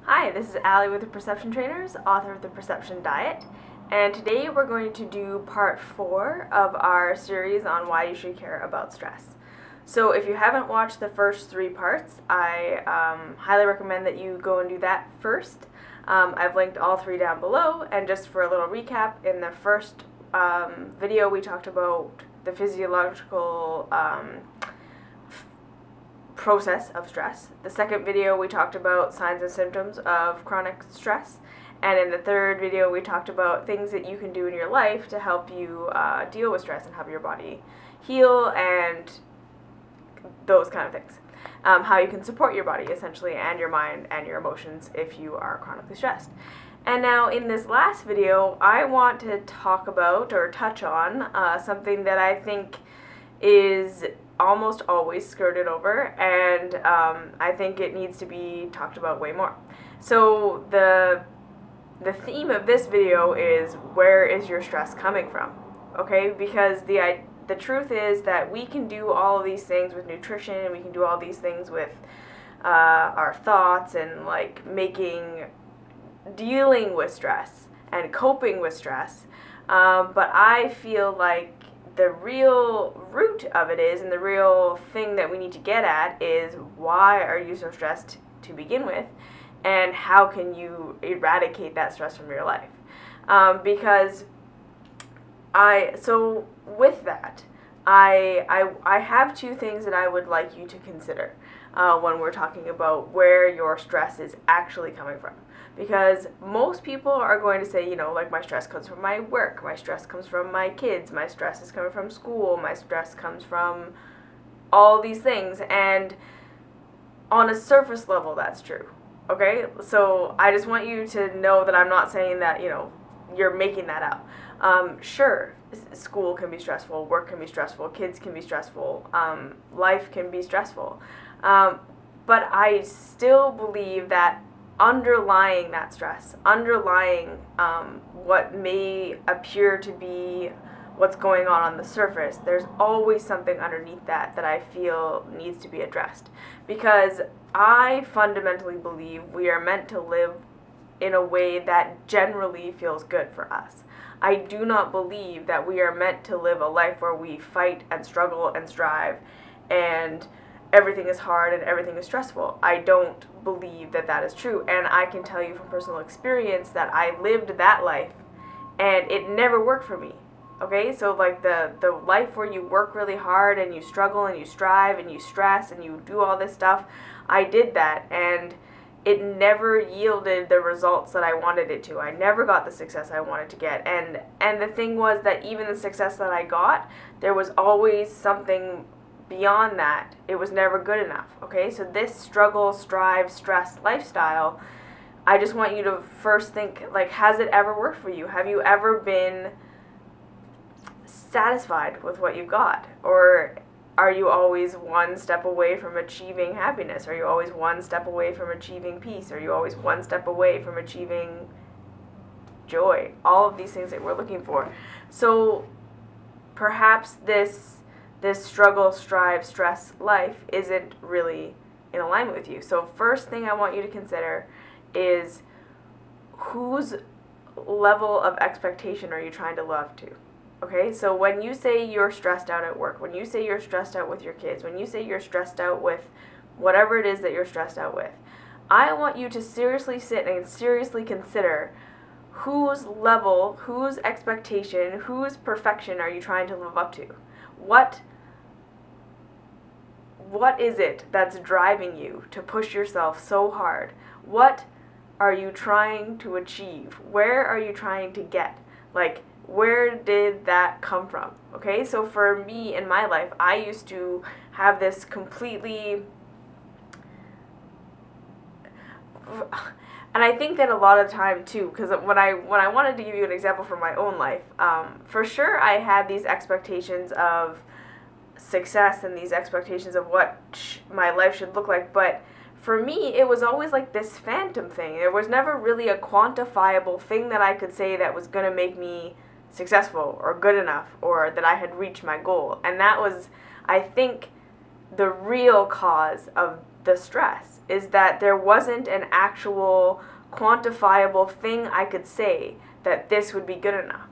Hi, this is Allie with the Perception Trainers, author of The Perception Diet, and today we're going to do part 4 of our series on why you should care about stress. So if you haven't watched the first 3 parts, I highly recommend that you go and do that first. I've linked all 3 down below, and just for a little recap, in the first video we talked about the physiological process of stress. The second video we talked about signs and symptoms of chronic stress, and in the third video we talked about things that you can do in your life to help you deal with stress and help your body heal and those kind of things. How you can support your body essentially and your mind and your emotions if you are chronically stressed. And now in this last video I want to talk about or touch on something that I think is almost always skirted over, and I think it needs to be talked about way more. So the theme of this video is, where is your stress coming from? Okay, because the truth is that we can do all of these things with nutrition, we can do all these things with our thoughts and like dealing with stress and coping with stress, but I feel like the real root of it is, and the real thing that we need to get at is, why are you so stressed to begin with, and how can you eradicate that stress from your life? Because with that, I have 2 things that I would like you to consider when we're talking about where your stress is actually coming from. Because most people are going to say, like, my stress comes from my work, my stress comes from my kids, my stress is coming from school, my stress comes from all these things, and on a surface level that's true, okay? So I just want you to know that I'm not saying that, you're making that up. Sure, school can be stressful, work can be stressful, kids can be stressful, life can be stressful, but I still believe that underlying that stress, underlying what may appear to be what's going on the surface, there's always something underneath that I feel needs to be addressed. Because I fundamentally believe we are meant to live in a way that generally feels good for us. I do not believe that we are meant to live a life where we fight and struggle and strive and everything is hard and everything is stressful. I don't believe that is true, and I can tell you from personal experience that I lived that life and it never worked for me. Okay, so like the life where you work really hard and you struggle and you strive and you stress and you do all this stuff, I did that, and it never yielded the results that I wanted it to. I never got the success I wanted to get, and the thing was that even the success that I got, there was always something beyond that. It was never good enough. Okay, so this struggle, strive, stress lifestyle, I just want you to first think, like, has it ever worked for you? Have you ever been satisfied with what you got? Or are you always one step away from achieving happiness? Are you always one step away from achieving peace? Are you always one step away from achieving joy? All of these things that we're looking for. So perhaps this struggle, strive, stress life isn't really in alignment with you. So first thing I want you to consider is, whose level of expectation are you trying to live up to? Okay, so when you say you're stressed out at work, when you say you're stressed out with your kids, when you say you're stressed out with whatever it is that you're stressed out with, I want you to seriously sit and seriously consider, whose level, whose expectation, whose perfection are you trying to live up to? What is it that's driving you to push yourself so hard? What are you trying to achieve? Where are you trying to get? Like, where did that come from? Okay, so for me in my life, I used to have this completely, and I think that a lot of the time too, because when I wanted to give you an example from my own life, for sure I had these expectations of success and these expectations of what my life should look like, but for me it was always like this phantom thing. There was never really a quantifiable thing that I could say that was going to make me successful or good enough or that I had reached my goal. And that was, I think, the real cause of the stress, is that there wasn't an actual quantifiable thing I could say that this would be good enough.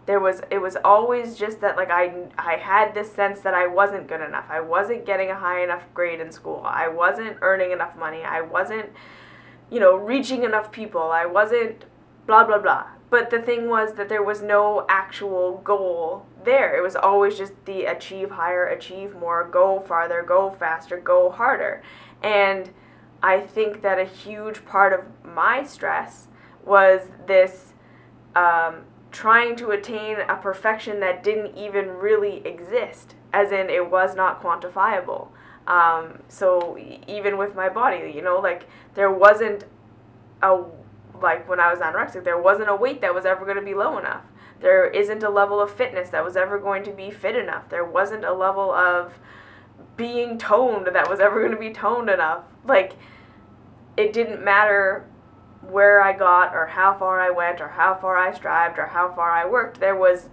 It was always just that, like, I had this sense that I wasn't good enough. I wasn't getting a high enough grade in school. I wasn't earning enough money. I wasn't, reaching enough people. I wasn't blah, blah, blah. But the thing was that there was no actual goal there. It was always just the achieve higher, achieve more, go farther, go faster, go harder. And I think that a huge part of my stress was this trying to attain a perfection that didn't even really exist, as in it was not quantifiable. So even with my body, like there wasn't like when I was anorexic, there wasn't a weight that was ever going to be low enough. There isn't a level of fitness that was ever going to be fit enough. There wasn't a level of being toned that was ever going to be toned enough. Like, it didn't matter where I got or how far I went or how far I strived or how far I worked. There was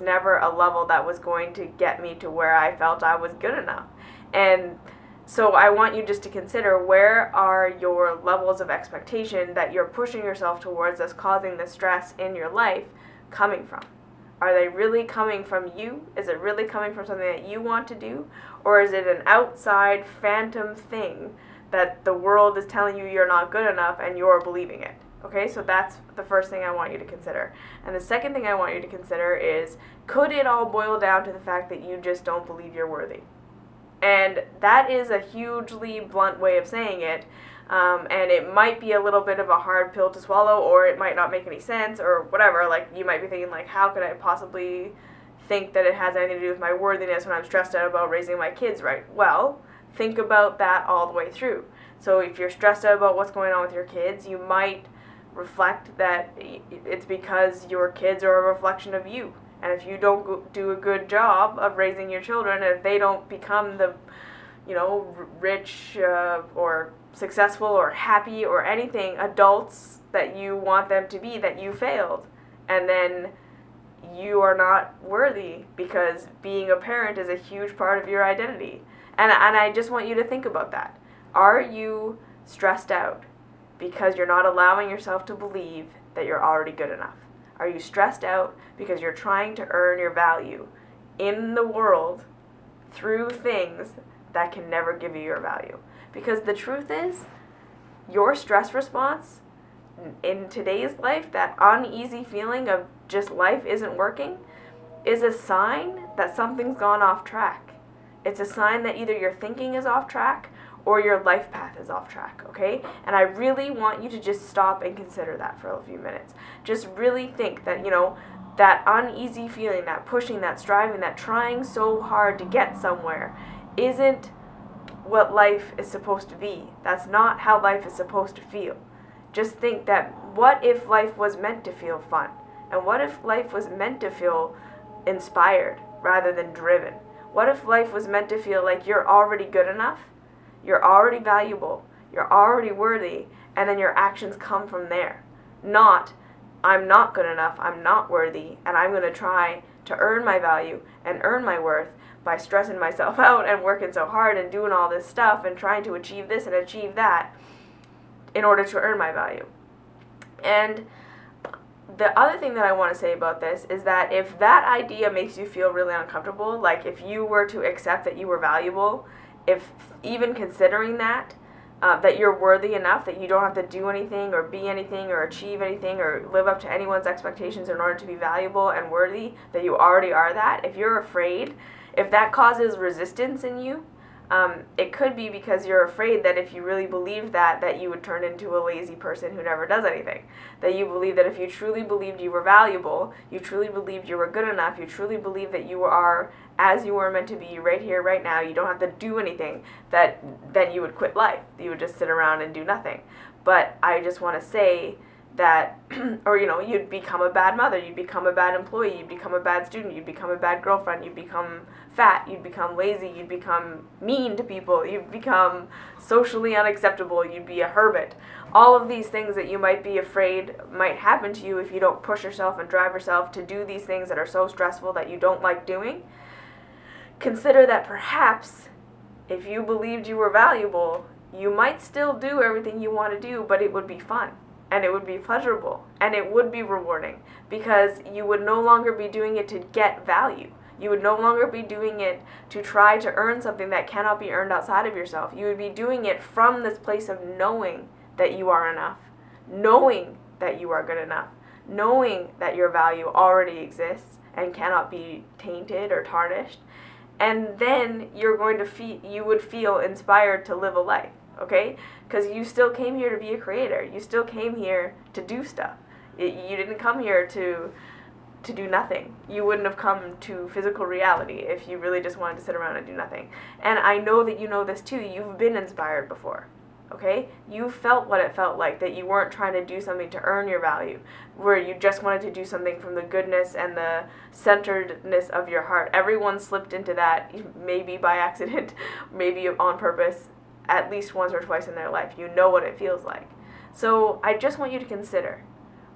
never a level that was going to get me to where I felt I was good enough. And so I want you just to consider, where are your levels of expectation that you're pushing yourself towards that's causing the stress in your life coming from? Are they really coming from you? Is it really coming from something that you want to do? Or is it an outside phantom thing that the world is telling you you're not good enough and you're believing it? Okay, so that's the first thing I want you to consider. And the second thing I want you to consider is, could it all boil down to the fact that you just don't believe you're worthy? And that is a hugely blunt way of saying it, and it might be a little bit of a hard pill to swallow, or it might not make any sense, or whatever. Like, you might be thinking, like, how could I possibly think that it has anything to do with my worthiness when I'm stressed out about raising my kids right? Well, think about that all the way through. So if you're stressed out about what's going on with your kids, you might reflect that it's because your kids are a reflection of you. And if you don't do a good job of raising your children, and if they don't become the, rich or successful or happy or anything adults that you want them to be, that you failed. And then you are not worthy, because being a parent is a huge part of your identity. And I just want you to think about that. Are you stressed out because you're not allowing yourself to believe that you're already good enough? Are you stressed out because you're trying to earn your value in the world through things that can never give you your value? Because the truth is, your stress response in today's life, that uneasy feeling of just life isn't working, is a sign that something's gone off track. It's a sign that either your thinking is off track or your life path is off track, okay? And I really want you to just stop and consider that for a few minutes. Just really think that, that uneasy feeling, that pushing, that striving, that trying so hard to get somewhere isn't what life is supposed to be. That's not how life is supposed to feel. Just think that, what if life was meant to feel fun? And what if life was meant to feel inspired rather than driven? What if life was meant to feel like you're already good enough, you're already valuable, you're already worthy, and then your actions come from there? Not, I'm not good enough, I'm not worthy, and I'm going to try to earn my value and earn my worth by stressing myself out and working so hard and doing all this stuff and trying to achieve this and achieve that in order to earn my value. And the other thing that I want to say about this is that if that idea makes you feel really uncomfortable, like if you were to accept that you were valuable, if even considering that, that you're worthy enough, that you don't have to do anything or be anything or achieve anything or live up to anyone's expectations in order to be valuable and worthy, that you already are that, if you're afraid, if that causes resistance in you, it could be because you're afraid that if you really believed that you would turn into a lazy person who never does anything. That you believe that if you truly believed you were valuable, you truly believed you were good enough, you truly believed that you are as you were meant to be right here, right now, you don't have to do anything, that then you would quit life. You would just sit around and do nothing. But I just want to say that, or you'd become a bad mother, you'd become a bad employee, you'd become a bad student, you'd become a bad girlfriend, you'd become fat, you'd become lazy, you'd become mean to people, you'd become socially unacceptable, you'd be a hermit. All of these things that you might be afraid might happen to you if you don't push yourself and drive yourself to do these things that are so stressful that you don't like doing. Consider that perhaps If you believed you were valuable, you might still do everything you want to do, but it would be fun, and it would be pleasurable, and it would be rewarding, because you would no longer be doing it to get value. You would no longer be doing it to try to earn something that cannot be earned outside of yourself. You would be doing it from this place of knowing that you are enough, knowing that you are good enough, knowing that your value already exists and cannot be tainted or tarnished. And then you would feel inspired to live a life, okay? Because you still came here to be a creator. You still came here to do stuff. You didn't come here to do nothing. You wouldn't have come to physical reality if you really just wanted to sit around and do nothing. And I know that you know this too. You've been inspired before, okay? You felt what it felt like, that you weren't trying to do something to earn your value, where you just wanted to do something from the goodness and the centeredness of your heart. Everyone slipped into that, maybe by accident, maybe on purpose, at least once or twice in their life. You know what it feels like. So I just want you to consider,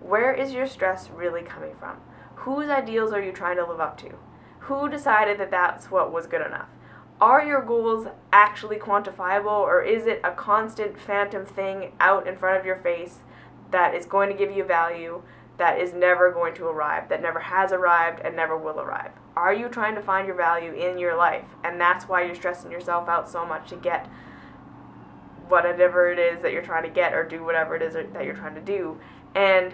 where is your stress really coming from? Whose ideals are you trying to live up to? Who decided that that's what was good enough? Are your goals actually quantifiable, or is it a constant phantom thing out in front of your face that is going to give you value, that is never going to arrive, that never has arrived and never will arrive? Are you trying to find your value in your life, and that's why you're stressing yourself out so much to get whatever it is that you're trying to get, or do whatever it is that you're trying to do? And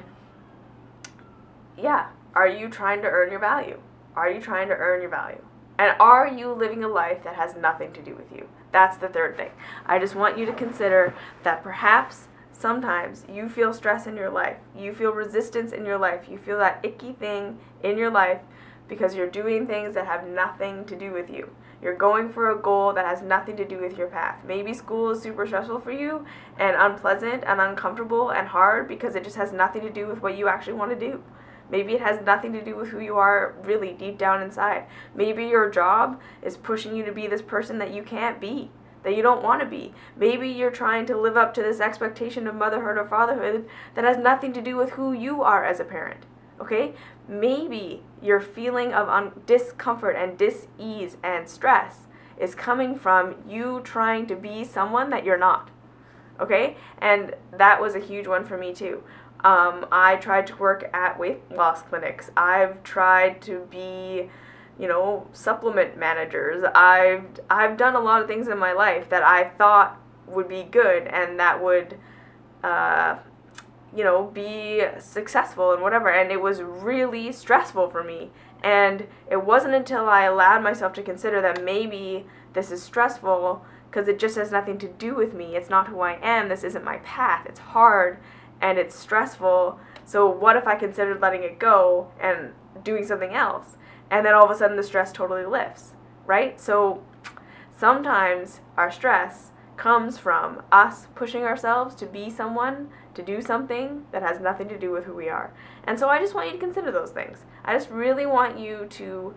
yeah, are you trying to earn your value? Are you trying to earn your value? And are you living a life that has nothing to do with you? That's the third thing. I just want you to consider that perhaps sometimes you feel stress in your life. You feel resistance in your life. You feel that icky thing in your life because you're doing things that have nothing to do with you. You're going for a goal that has nothing to do with your path. Maybe school is super stressful for you and unpleasant and uncomfortable and hard because it just has nothing to do with what you actually want to do. Maybe it has nothing to do with who you are really deep down inside. Maybe your job is pushing you to be this person that you can't be, that you don't want to be. Maybe you're trying to live up to this expectation of motherhood or fatherhood that has nothing to do with who you are as a parent, okay? Maybe your feeling of discomfort and dis-ease and stress is coming from you trying to be someone that you're not, okay? And that was a huge one for me too. I tried to work at weight loss clinics. I've tried to be, supplement managers. I've done a lot of things in my life that I thought would be good and that would, be successful and whatever. And it was really stressful for me. And it wasn't until I allowed myself to consider that maybe this is stressful because it just has nothing to do with me. It's not who I am. This isn't my path. It's hard. And it's stressful, so what if I considered letting it go and doing something else? And then all of a sudden the stress totally lifts, right? So sometimes our stress comes from us pushing ourselves to be someone, to do something that has nothing to do with who we are. And so I just want you to consider those things. I just really want you to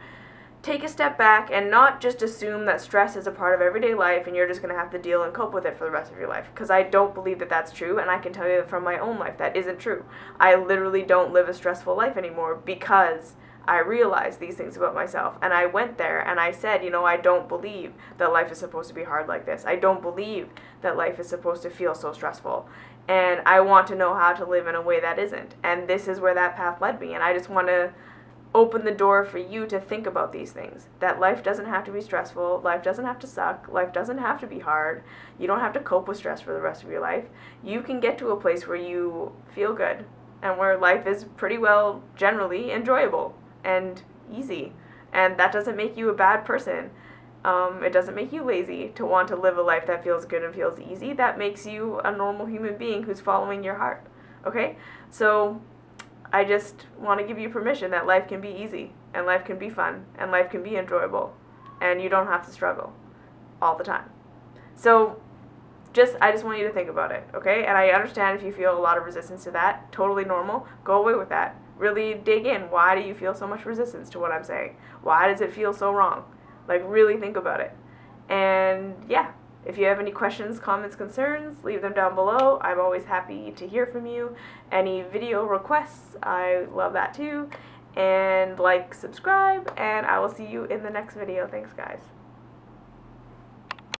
take a step back and not just assume that stress is a part of everyday life and you're just going to have to deal and cope with it for the rest of your life. Because I don't believe that that's true, and I can tell you that from my own life that isn't true. I literally don't live a stressful life anymore because I realized these things about myself. And I went there and I said, I don't believe that life is supposed to be hard like this. I don't believe that life is supposed to feel so stressful. And I want to know how to live in a way that isn't. And this is where that path led me. And I just want to open the door for you to think about these things. That life doesn't have to be stressful. Life doesn't have to suck. Life doesn't have to be hard. You don't have to cope with stress for the rest of your life. You can get to a place where you feel good and where life is pretty well generally enjoyable and easy. And that doesn't make you a bad person. It doesn't make you lazy to want to live a life that feels good and feels easy. That makes you a normal human being who's following your heart. Okay? So I just want to give you permission that life can be easy, and life can be fun, and life can be enjoyable, and you don't have to struggle all the time. So I just want you to think about it, okay? And I understand if you feel a lot of resistance to that, totally normal. Go away with that. Really dig in. Why do you feel so much resistance to what I'm saying? Why does it feel so wrong? Really think about it. And yeah. If you have any questions, comments, concerns, leave them down below. I'm always happy to hear from you. Any video requests, I love that too. And subscribe, and I will see you in the next video. Thanks, guys.